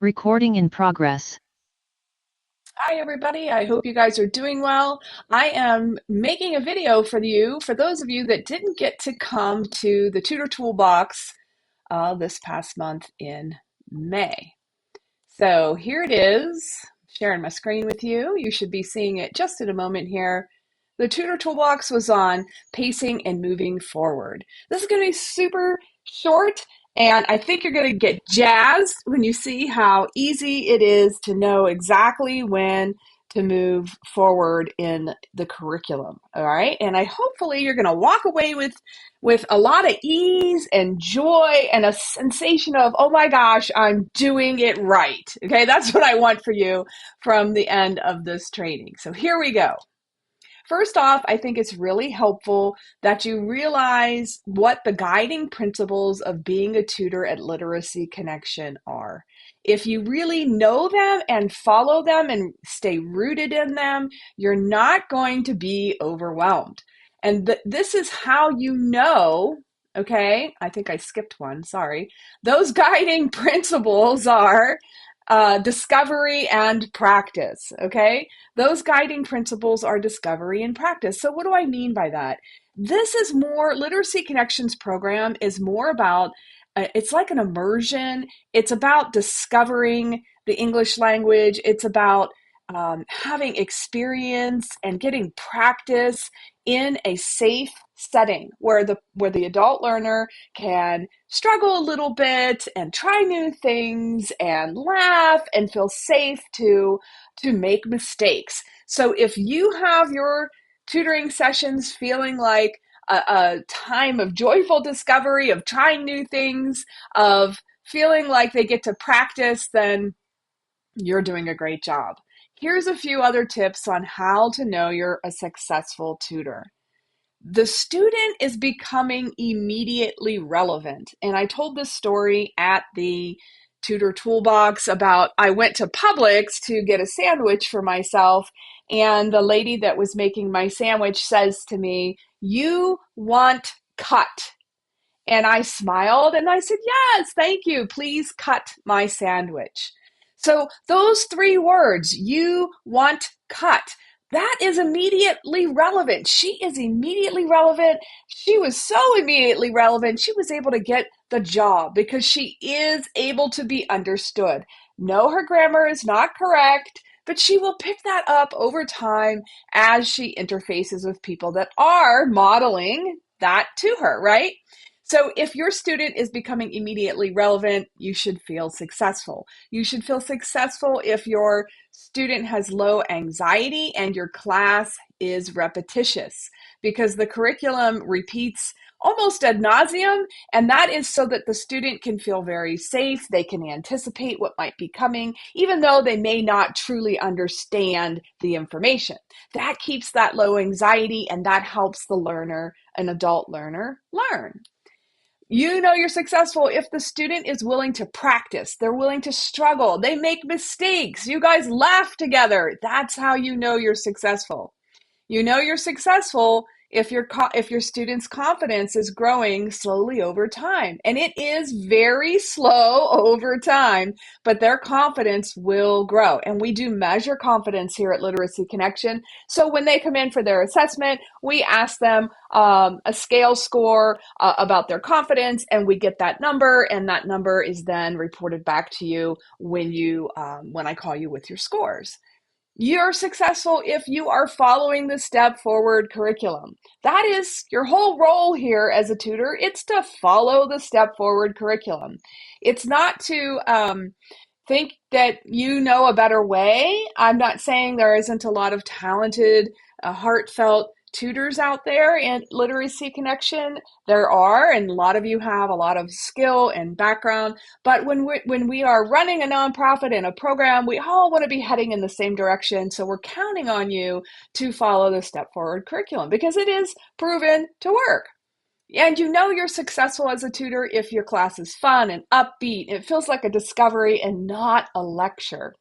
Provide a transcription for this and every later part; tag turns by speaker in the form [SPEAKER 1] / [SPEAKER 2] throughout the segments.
[SPEAKER 1] Recording in progress.
[SPEAKER 2] Hi everybody, I hope you guys are doing well. I am making a video for you, for those of you that didn't get to come to the Tutor Toolbox this past month in May. So here it is, sharing my screen with you. You should be seeing it just in a moment here. The Tutor Toolbox was on pacing and moving forward. This is going to be super short, and I think you're going to get jazzed when you see how easy it is to know exactly when to move forward in the curriculum. All right. And hopefully you're going to walk away with a lot of ease and joy and a sensation of, oh my gosh, I'm doing it right. Okay. That's what I want for you from the end of this training. So here we go. First off, I think it's really helpful that you realize what the guiding principles of being a tutor at Literacy Connection are. If you really know them and follow them and stay rooted in them, you're not going to be overwhelmed. And this is how you know, okay, I think I skipped one, sorry. Those guiding principles are discovery and practice, okay? Those guiding principles are discovery and practice. So what do I mean by that? This is more, Literacy Connections program is more about, it's like an immersion. It's about discovering the English language. It's about having experience and getting practice in a safe setting where the adult learner can struggle a little bit and try new things and laugh and feel safe to make mistakes. So if you have your tutoring sessions feeling like a time of joyful discovery, of trying new things, of feeling like they get to practice, then you're doing a great job. Here's a few other tips on how to know you're a successful tutor. The student is becoming immediately relevant. And I told this story at the Tutor Toolbox about I went to Publix to get a sandwich for myself, and the lady that was making my sandwich says to me, "You want cut?" And I smiled and I said, "Yes, thank you. Please cut my sandwich." So those three words, "you want cut," that is immediately relevant. She is immediately relevant. She was so immediately relevant, she was able to get the job because she is able to be understood. No, her grammar is not correct, but she will pick that up over time as she interfaces with people that are modeling that to her, right? So if your student is becoming immediately relevant, you should feel successful. You should feel successful if your student has low anxiety and your class is repetitious, because the curriculum repeats almost ad nauseum, and that is so that the student can feel very safe. They can anticipate what might be coming, even though they may not truly understand the information. That keeps that low anxiety, and that helps the learner, an adult learner, learn. You know you're successful if the student is willing to practice. They're willing to struggle. They make mistakes. You guys laugh together. That's how you know you're successful. You know you're successful if your student's confidence is growing slowly over time. And it is very slow over time, but their confidence will grow. And we do measure confidence here at Literacy Connection. So when they come in for their assessment, we ask them a scale score about their confidence, and we get that number, and that number is then reported back to you when I call you with your scores. You're successful if you are following the step forward curriculum. That is your whole role here as a tutor. It's to follow the step forward curriculum. It's not to think that you know a better way. I'm not saying there isn't a lot of talented, heartfelt tutors out there in Literacy Connection. There are, and a lot of you have a lot of skill and background. But when we are running a nonprofit and a program, we all want to be heading in the same direction. So we're counting on you to follow the step forward curriculum because it is proven to work. And you know you're successful as a tutor if your class is fun and upbeat. It feels like a discovery and not a lecture.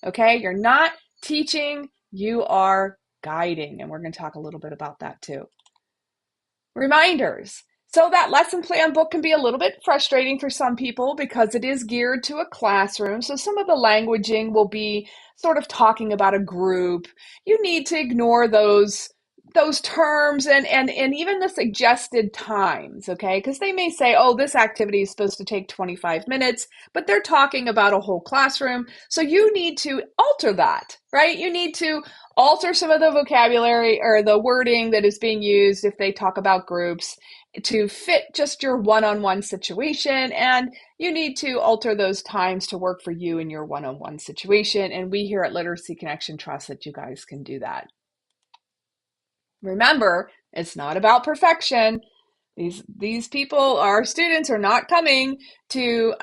[SPEAKER 2] Okay? You're not teaching, you are guiding. And we're going to talk a little bit about that too. Reminders. So that lesson plan book can be a little bit frustrating for some people because it is geared to a classroom. So some of the languaging will be sort of talking about a group. You need to ignore those terms and even the suggested times, okay? Because they may say, oh, this activity is supposed to take 25 minutes, but they're talking about a whole classroom. So you need to alter that, right? You need to alter some of the vocabulary or the wording that is being used if they talk about groups to fit just your one-on-one situation, and you need to alter those times to work for you in your one-on-one situation. And we here at Literacy Connection trust that you guys can do that. Remember, it's not about perfection. These people, our students, are not coming to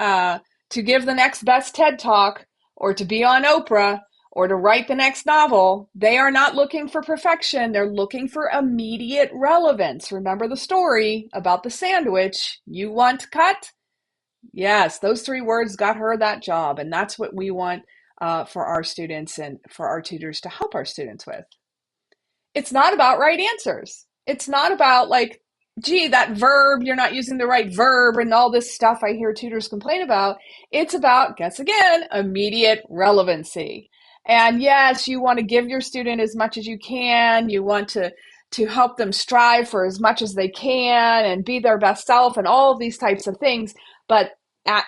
[SPEAKER 2] give the next best TED Talk or to be on Oprah or to write the next novel. They are not looking for perfection. They're looking for immediate relevance. Remember the story about the sandwich. You want cut? Yes, those 3 words got her that job, and that's what we want for our students and for our tutors to help our students with. It's not about right answers. It's not about like, gee, that verb, you're not using the right verb and all this stuff I hear tutors complain about. It's about, guess again, immediate relevancy. And yes, you want to give your student as much as you can. You want to help them strive for as much as they can and be their best self and all of these types of things. But at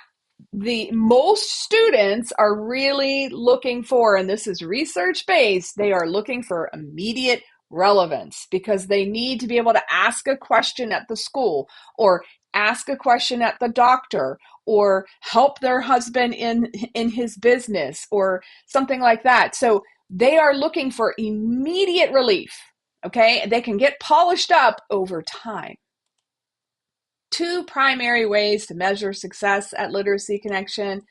[SPEAKER 2] the most students are really looking for, and this is research based, they are looking for immediate relevance because they need to be able to ask a question at the school or ask a question at the doctor or help their husband in his business or something like that. So they are looking for immediate relief. Okay, they can get polished up over time. 2 primary ways to measure success at Literacy Connection: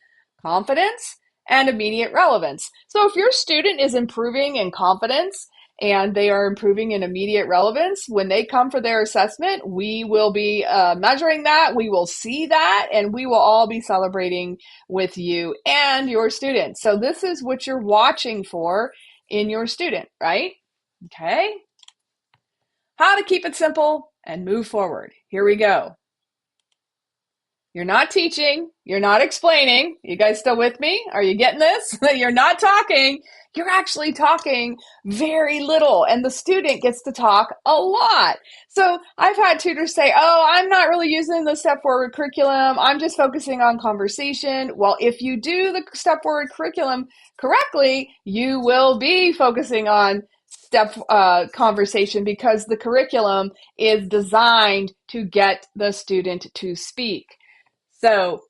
[SPEAKER 2] confidence and immediate relevance. So if your student is improving in confidence and they are improving in immediate relevance, when they come for their assessment, we will be measuring that, we will see that, and we will all be celebrating with you and your students. So this is what you're watching for in your student, right? Okay. How to keep it simple and move forward. Here we go. You're not teaching. You're not explaining. You guys still with me? Are you getting this? You're not talking. You're actually talking very little, and the student gets to talk a lot. So I've had tutors say, oh, I'm not really using the step forward curriculum. I'm just focusing on conversation. Well, if you do the step forward curriculum correctly, you will be focusing on conversation because the curriculum is designed to get the student to speak. So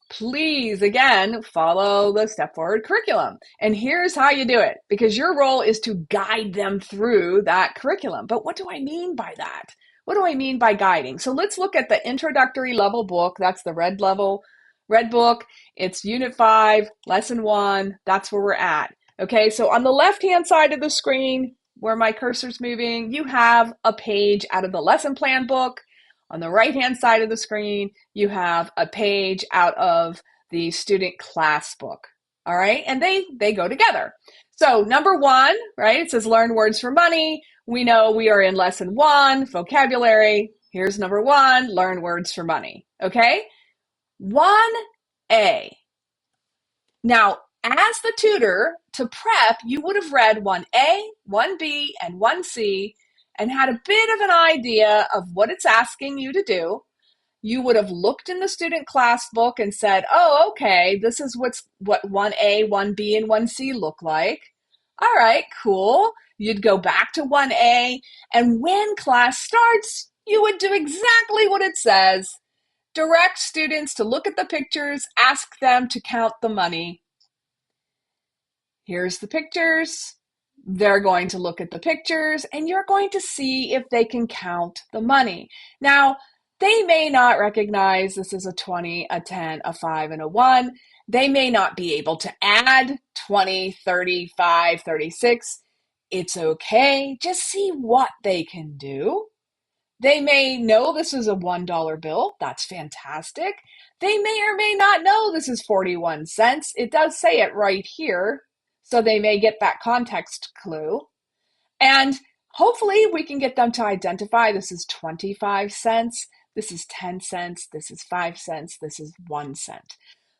[SPEAKER 2] please, again, follow the step forward curriculum. And here's how you do it, because your role is to guide them through that curriculum. But what do I mean by that? What do I mean by guiding? So let's look at the introductory level book. That's the red book. It's Unit 5, Lesson 1. That's where we're at. Okay, so on the left-hand side of the screen, where my cursor's moving, you have a page out of the lesson plan book. On the right-hand side of the screen, you have a page out of the student class book. All right, and they go together. So number 1, right, it says learn words for money. We know we are in lesson 1, vocabulary. Here's number 1, learn words for money. Okay, 1A. Now, as the tutor to prep, you would have read 1A, 1B, and 1C and had a bit of an idea of what it's asking you to do. You would have looked in the student class book and said, oh, okay, this is what 1A, 1B, and 1C look like. All right, cool. You'd go back to 1A, and when class starts, you would do exactly what it says. Direct students to look at the pictures, ask them to count the money. Here's the pictures. They're going to look at the pictures and you're going to see if they can count the money. Now, they may not recognize this is a 20, a 10, a 5, and a 1. They may not be able to add 20, 35, 36. It's okay. Just see what they can do. They may know this is a $1 bill. That's fantastic. They may or may not know this is 41 cents. It does say it right here. So they may get that context clue. And hopefully we can get them to identify this is 25 cents. This is 10 cents. This is 5 cents. This is 1 cent.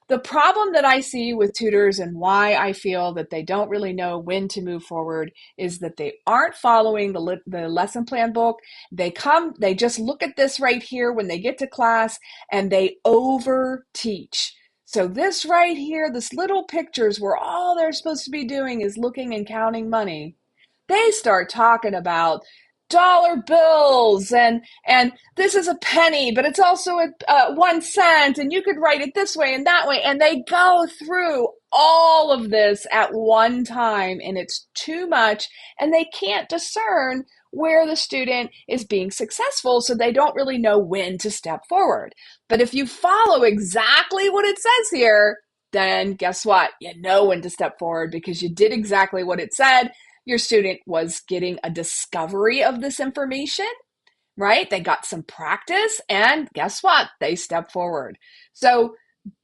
[SPEAKER 2] The problem that I see with tutors and why I feel that they don't really know when to move forward is that they aren't following the lesson plan book. They just look at this right here when they get to class and they over teach. So this right here, this little pictures where all they're supposed to be doing is looking and counting money. They start talking about dollar bills and this is a penny, but it's also a 1 cent, and you could write it this way and that way, and they go through all of this at one time, and it's too much, and they can't discern where the student is being successful, so they don't really know when to step forward. But if you follow exactly what it says here, then guess what? You know when to step forward because you did exactly what it said. Your student was getting a discovery of this information, right? They got some practice, and guess what? They stepped forward. So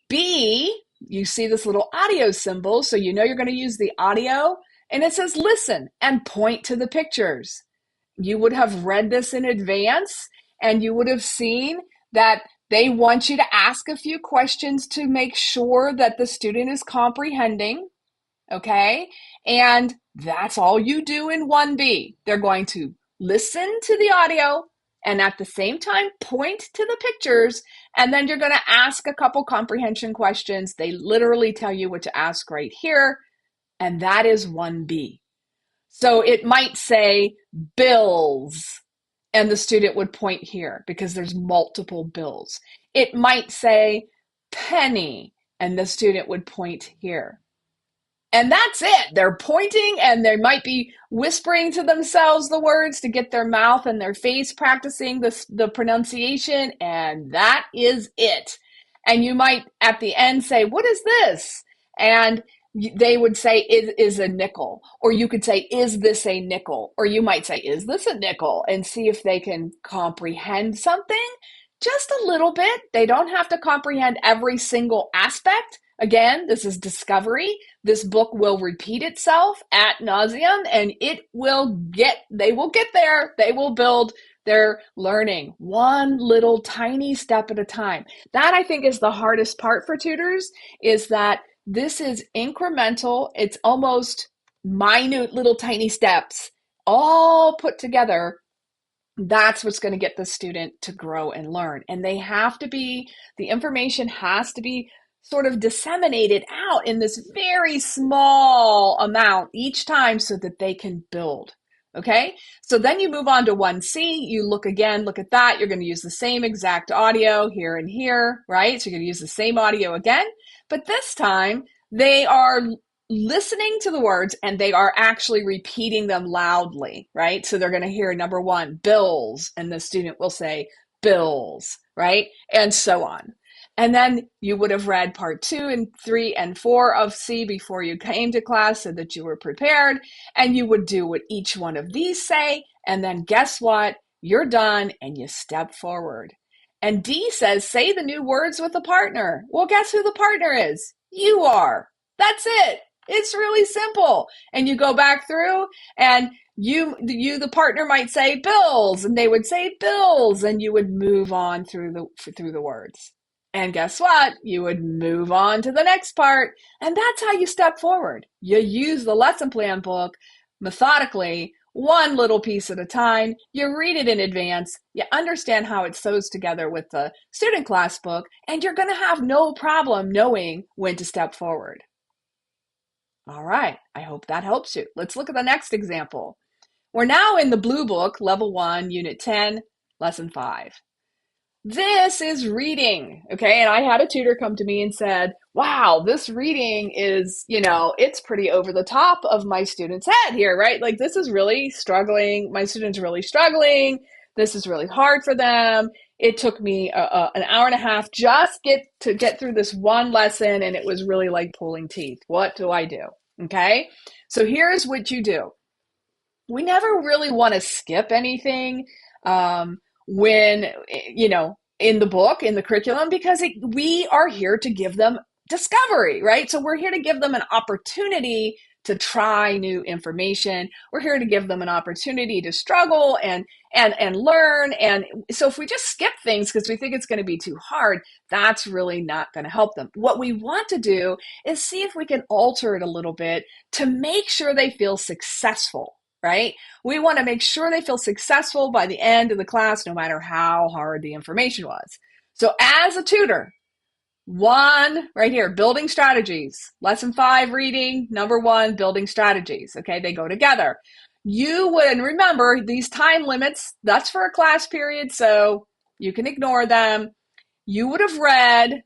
[SPEAKER 2] B, you see this little audio symbol, so you know you're going to use the audio, and it says listen and point to the pictures. You would have read this in advance, and you would have seen that they want you to ask a few questions to make sure that the student is comprehending. Okay. And that's all you do in 1B. They're going to listen to the audio and at the same time point to the pictures. And then you're going to ask a couple comprehension questions. They literally tell you what to ask right here. And that is 1B. So it might say bills, and the student would point here because there's multiple bills. It might say penny, and the student would point here. And that's it. They're pointing and they might be whispering to themselves the words to get their mouth and their face practicing the pronunciation. And that is it. And you might at the end say, what is this? And they would say, it is a nickel. Or you could say, is this a nickel? Or you might say, is this a nickel? And see if they can comprehend something just a little bit. They don't have to comprehend every single aspect. Again, this is discovery. This book will repeat itself ad nauseum, and they will get there. They will build their learning one little tiny step at a time. That I think is the hardest part for tutors, is that this is incremental. It's almost minute little tiny steps all put together. That's what's going to get the student to grow and learn. And the information has to be sort of disseminated out in this very small amount each time so that they can build. Okay, so then you move on to 1C, you look at that, you're going to use the same exact audio here and here, right? So you're going to use the same audio again, but this time they are listening to the words and they are actually repeating them loudly, right? So they're going to hear number 1, bills, and the student will say bills, right? And so on. And then you would have read part 2 and 3 and 4 of C before you came to class so that you were prepared, and you would do what each one of these say, and then guess what? You're done and you step forward. And D says, say the new words with a partner. Well, guess who the partner is? You are. That's it. It's really simple. And you go back through and the partner might say bills, and they would say bills, and you would move on through the words. And guess what? You would move on to the next part. And that's how you step forward. You use the lesson plan book methodically, one little piece at a time. You read it in advance. You understand how it sews together with the student class book, and you're going to have no problem knowing when to step forward. All right. I hope that helps you. Let's look at the next example. We're now in the blue book, level 1, unit 10, lesson 5. This is reading, okay? And I had a tutor come to me and said, wow, this reading is, it's pretty over the top of my student's head here, right? Like, this is really struggling. My student's really struggling. This is really hard for them. It took me an hour and a half just to get through this one lesson, and it was really like pulling teeth. What do I do? Okay? So here's what you do. We never really want to skip anything. When, in the book, in the curriculum, because we are here to give them discovery, right? So we're here to give them an opportunity to try new information. We're here to give them an opportunity to struggle and learn. And so if we just skip things because we think it's going to be too hard, that's really not going to help them. What we want to do is see if we can alter it a little bit to make sure they feel successful, right? We want to make sure they feel successful by the end of the class, no matter how hard the information was. So as a tutor, one right here, building strategies. Lesson 5 reading, number 1, building strategies. Okay, they go together. You would, and remember these time limits, that's for a class period, so you can ignore them. You would have read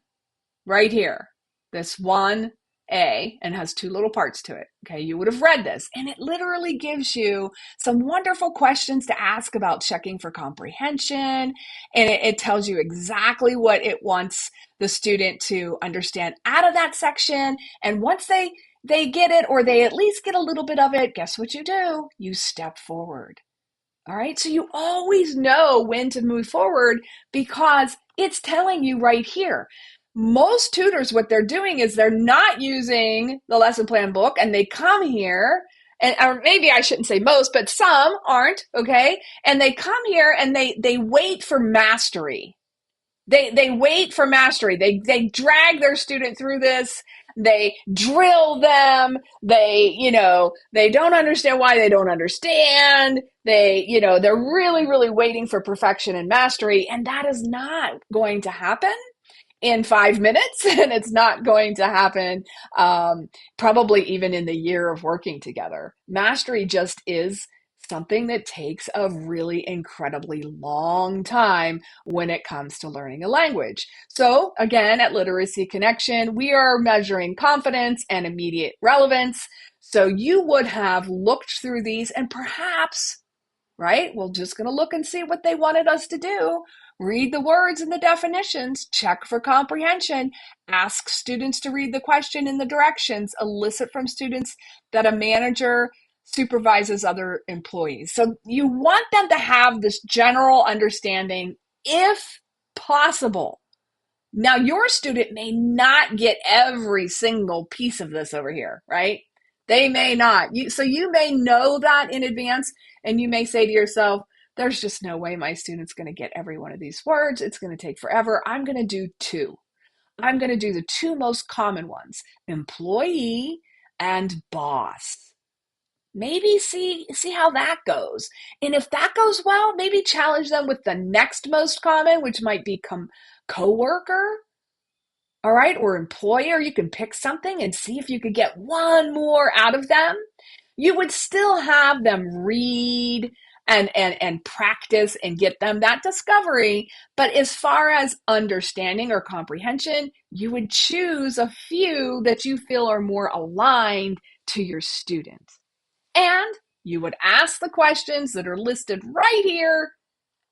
[SPEAKER 2] right here, this 1A, and has 2 little parts to it. Okay, you would have read this, and it literally gives you some wonderful questions to ask about checking for comprehension, and it tells you exactly what it wants the student to understand out of that section. And once they get it, or they at least get a little bit of it, guess what you do? You step forward. All right, so you always know when to move forward because it's telling you right here. Most tutors, what they're doing is they're not using the lesson plan book, and they come here, and or maybe I shouldn't say most, but some aren't, okay? And they come here and they wait for mastery. They wait for mastery. They drag their student through this. They drill them. They don't understand why they don't understand. They're really, really waiting for perfection and mastery. And that is not going to happen in 5 minutes, and it's not going to happen probably even in the year of working together. Mastery just is something that takes a really incredibly long time when it comes to learning a language. So again, at Literacy Connection, we are measuring confidence and immediate relevance. So you would have looked through these and perhaps, right? We're just going to look and see what they wanted us to do. Read the words and the definitions, check for comprehension, ask students to read the question in the directions, elicit from students that a manager supervises other employees. So you want them to have this general understanding if possible. Now, your student may not get every single piece of this over here, right? They may not. So you may know that in advance, and you may say to yourself, there's just no way my student's going to get every one of these words. It's going to take forever. I'm going to do 2. I'm going to do the 2 most common ones, employee and boss. Maybe see how that goes. And if that goes well, maybe challenge them with the next most common, which might become coworker. All right, or employer. You can pick something and see if you could get one more out of them. You would still have them read and practice and get them that discovery. But as far as understanding or comprehension, you would choose a few that you feel are more aligned to your student. And you would ask the questions that are listed right here,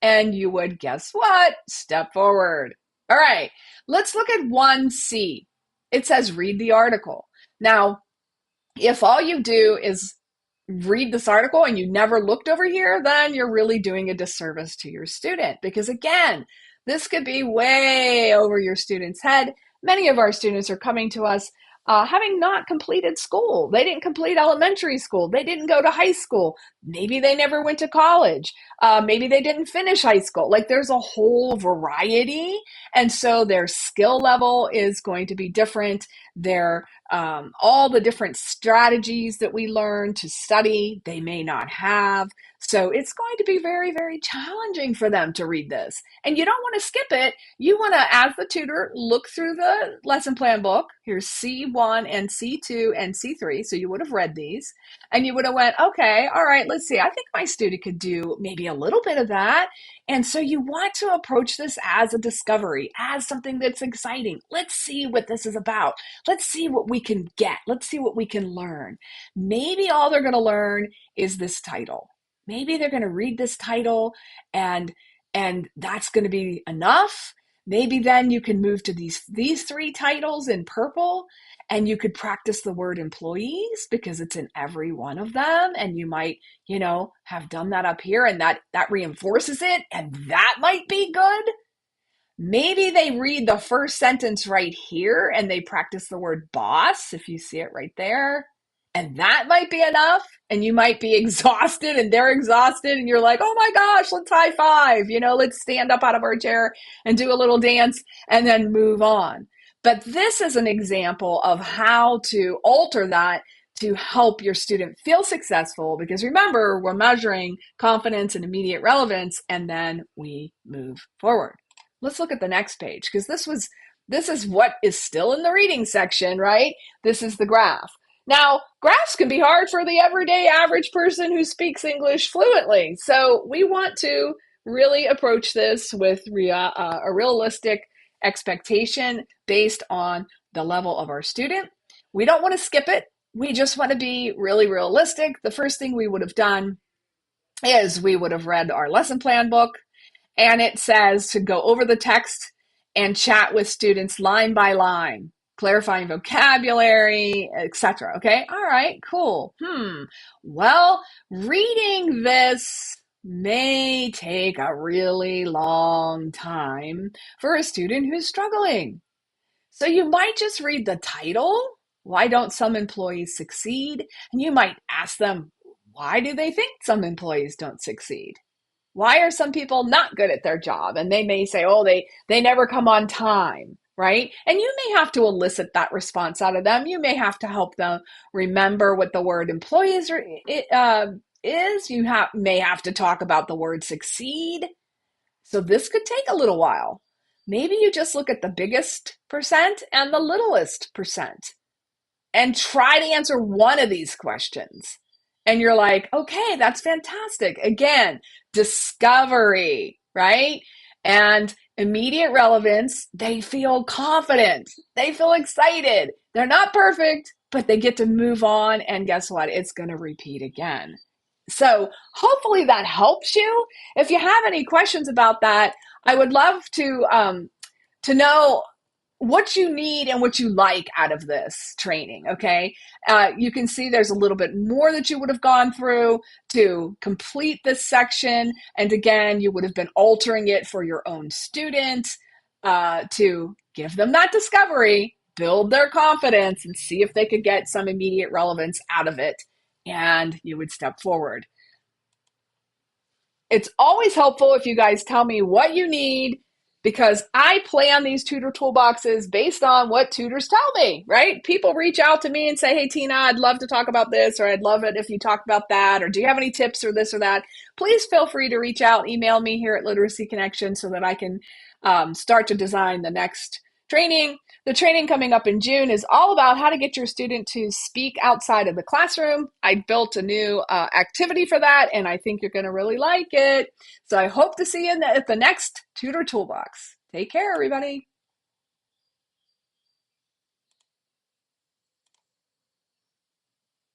[SPEAKER 2] and you would, guess what? Step forward. All right, let's look at 1C. It says read the article. Now, if all you do is read this article and you never looked over here, then you're really doing a disservice to your student, because again, this could be way over your student's head. Many of our students are coming to us having not completed school. They didn't complete elementary school. They didn't go to high school. Maybe they never went to college. Maybe they didn't finish high school. Like, there's a whole variety. And so their skill level is going to be different. Their all the different strategies that we learn to study, they may not have. So it's going to be very, very challenging for them to read this. And you don't want to skip it. You want to, as the tutor, look through the lesson plan book. Here's C1 and C2 and C3. So you would have read these. And you would have went, okay, all right, let's see. I think my student could do maybe a little bit of that. And so you want to approach this as a discovery, as something that's exciting. Let's see what this is about. Let's see what we can get. Let's see what we can learn. Maybe all they're going to learn is this title. Maybe they're going to read this title and that's going to be enough. Maybe then you can move to these 3 titles in purple, and you could practice the word employees because it's in every one of them. And you might, have done that up here, and that reinforces it, and that might be good. Maybe they read the first sentence right here and they practice the word boss, if you see it right there. And that might be enough. And you might be exhausted and they're exhausted. And you're like, oh my gosh, let's high five. Let's stand up out of our chair and do a little dance and then move on. But this is an example of how to alter that to help your student feel successful, because remember, we're measuring confidence and immediate relevance, and then we move forward. Let's look at the next page, because this is what is still in the reading section, right? This is the graph. Now, graphs can be hard for the everyday average person who speaks English fluently. So we want to really approach this with a realistic expectation based on the level of our student. We don't want to skip it. We just want to be really realistic. The first thing we would have done is we would have read our lesson plan book, and it says to go over the text and chat with students line by line, clarifying vocabulary, etc. Okay, all right, cool. Well, reading this may take a really long time for a student who's struggling. So you might just read the title, Why Don't Some Employees Succeed? And you might ask them, why do they think some employees don't succeed? Why are some people not good at their job? And they may say, oh, they never come on time, right? And you may have to elicit that response out of them. You may have to help them remember what the word employees is. You may have to talk about the word succeed. So this could take a little while. Maybe you just look at the biggest percent and the littlest percent and try to answer one of these questions. And you're like, okay, that's fantastic. Again, discovery, right? And immediate relevance, they feel confident. They feel excited. They're not perfect, but they get to move on. And guess what? It's going to repeat again. So hopefully that helps you. If you have any questions about that, I would love to know what you need and what you like out of this training, okay? You can see there's a little bit more that you would have gone through to complete this section. And again, you would have been altering it for your own students to give them that discovery, build their confidence, and see if they could get some immediate relevance out of it. And you would step forward. It's always helpful if you guys tell me what you need, because I plan these tutor toolboxes based on what tutors tell me, right? People reach out to me and say, hey, Tina, I'd love to talk about this, or I'd love it if you talk about that, or do you have any tips or this or that? Please feel free to reach out, email me here at Literacy Connection so that I can start to design the next training. The training coming up in June is all about how to get your student to speak outside of the classroom. I built a new activity for that, and I think you're going to really like it. So I hope to see you at the next Tutor Toolbox. Take care, everybody.